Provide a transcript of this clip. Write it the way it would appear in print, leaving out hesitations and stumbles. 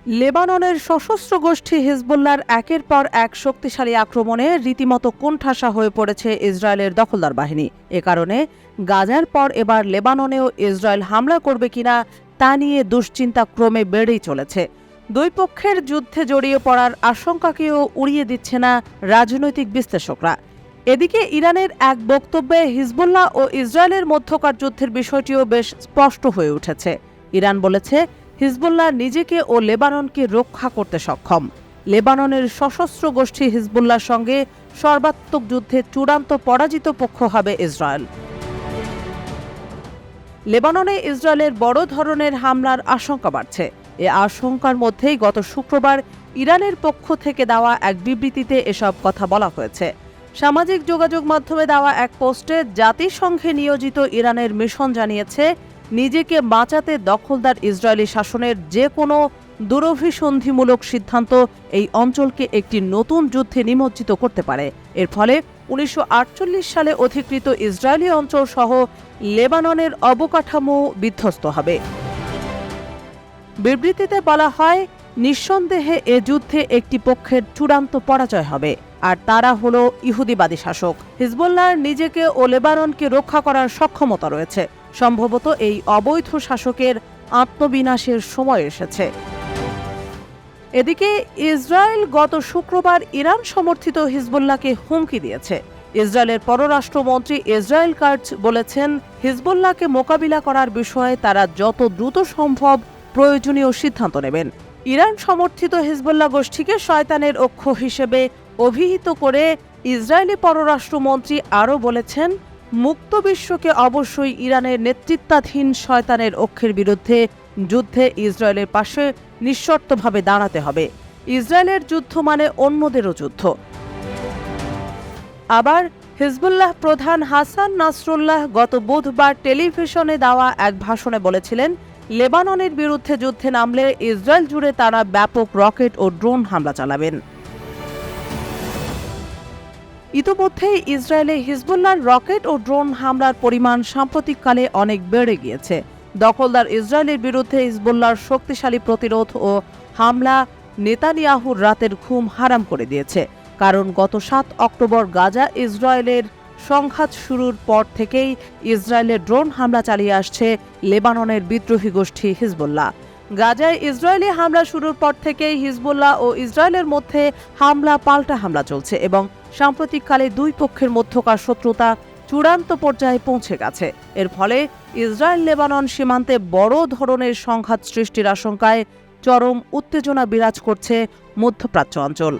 লেবাননের সশস্ত্র গোষ্ঠী হিজবুল্লাহর একের পর এক শক্তিশালী আক্রমণে রীতিমতো কোণঠাসা হয়ে পড়েছে ইসরায়েলের দখলদার বাহিনী। এ কারণে গাজার পর এবার লেবাননেও ইসরায়েল হামলা করবে কিনা তা নিয়ে দুশ্চিন্তা ক্রমে বেড়েই চলেছে। দুই পক্ষের যুদ্ধে জড়িয়ে পড়ার আশঙ্কাকেও উড়িয়ে দিচ্ছে না রাজনৈতিক বিশ্লেষকরা। এদিকে ইরানের এক বক্তব্যে হিজবুল্লাহ ও ইসরায়েলের মধ্যকার যুদ্ধের বিষয়টিও বেশ স্পষ্ট হয়ে উঠেছে। ইরান বলেছে, হিজবুল্লাহ নিজেকে ও লেবাননকে রক্ষা করতে সক্ষম। লেবাননের সশস্ত্র গোষ্ঠী হিজবুল্লাহর সঙ্গে সর্বাত্মক যুদ্ধে চূড়ান্ত পরাজিত পক্ষ হবে ইসরায়েল। লেবাননে ইসরায়েলের বড় ধরনের হামলার আশঙ্কা বাড়ছে। এ আশঙ্কার মধ্যেই গত শুক্রবার ইরানের পক্ষ থেকে দেওয়া এক বিবৃতিতে এসব কথা বলা হয়েছে। সামাজিক যোগাযোগ মাধ্যমে দেওয়া এক পোস্টে জাতিসংঘে নিয়োজিত ইরানের মিশন জানিয়েছে, নিজেকে বাঁচাতে দখলদার ইসরায়েলি শাসনের যে কোনো দুরভিসন্ধিমূলক সিদ্ধান্ত এই অঞ্চলকে একটি নতুন যুদ্ধে নিমজ্জিত করতে পারে। এর ফলে 1948 সালে অধিকৃত ইসরায়েলি অঞ্চল সহ লেবাননের অবকাঠামো বিধ্বস্ত হবে। বিবৃতিতে বলা হয়, নিঃসন্দেহে এ যুদ্ধে একটি পক্ষের চূড়ান্ত পরাজয় হবে, আর তারা হলো ইহুদিবাদী শাসক। হিজবুল্লাহর নিজেকে ও লেবাননকে রক্ষা করার সক্ষমতা রয়েছে। সম্ভবত এই অবৈধ শাসকের আত্মবিনাশের সময় এসেছে। এদিকে ইসরায়েল গত শুক্রবার ইরান সমর্থিত হিজবুল্লাহকে হুমকি দিয়েছে। ইসরায়েলের পররাষ্ট্রমন্ত্রী ইসরায়েল কাটজ বলেছেন, হিজবুল্লাহকে মোকাবিলা করার বিষয়ে তারা যত দ্রুত সম্ভব প্রয়োজনীয় সিদ্ধান্ত নেবেন। ইরান সমর্থিত হিজবুল্লাহ গোষ্ঠীকে শয়তানের অক্ষ হিসেবে অভিহিত করে ইসরায়েলি পররাষ্ট্রমন্ত্রী আরও বলেছেন, মুক্ত বিশ্বকে অবশ্যই ইরানের নেতৃত্বাধীন শয়তানের অক্ষের বিরুদ্ধে যুদ্ধে ইসরায়েলের পাশে নিঃশর্তভাবে দাঁড়াতে হবে। ইসরায়েলের যুদ্ধ মানে অন্যদেরও যুদ্ধ। আবার হিজবুল্লাহ প্রধান হাসান নাসরুল্লাহ গত বুধবার টেলিভিশনে দেওয়া এক ভাষণে বলেছিলেন, লেবাননের বিরুদ্ধে যুদ্ধে নামলে ইসরায়েল জুড়ে তারা ব্যাপক রকেট ও ড্রোন হামলা চালাবেন। ইতোমধ্যেই ইসরায়েলে হিজবুল্লাহর রকেট ও ড্রোন হামলার পরিমাণ সাম্প্রতিককালে অনেক বেড়ে গিয়েছে। দখলদার ইসরায়েলের বিরুদ্ধে হিজবুল্লাহর শক্তিশালী প্রতিরোধ ও হামলা নেতানিয়াহুর রাতের ঘুম হারাম করে দিয়েছে। কারণ গত 7 অক্টোবর গাজা ইসরায়েলের সংঘাত শুরুর পর থেকেই ইসরায়েলের ড্রোন হামলা চালিয়ে আসছে লেবাননের বিদ্রোহী গোষ্ঠী হিজবুল্লাহ। গাজায় ইসরায়েলি হামলা শুরুর পর থেকেই হিজবুল্লাহ ও ইসরায়েলের মধ্যে হামলা পাল্টা হামলা চলছে এবং সাম্প্রতিককালে দুই পক্ষের মধ্যকার শত্রুতা চূড়ান্ত পর্যায়ে পৌঁছে গেছে। এর ফলে ইসরায়েল লেবানন সীমান্তে বড় ধরনের সংঘাত সৃষ্টির আশঙ্কায় চরম উত্তেজনা বিরাজ করছে মধ্যপ্রাচ্য অঞ্চল।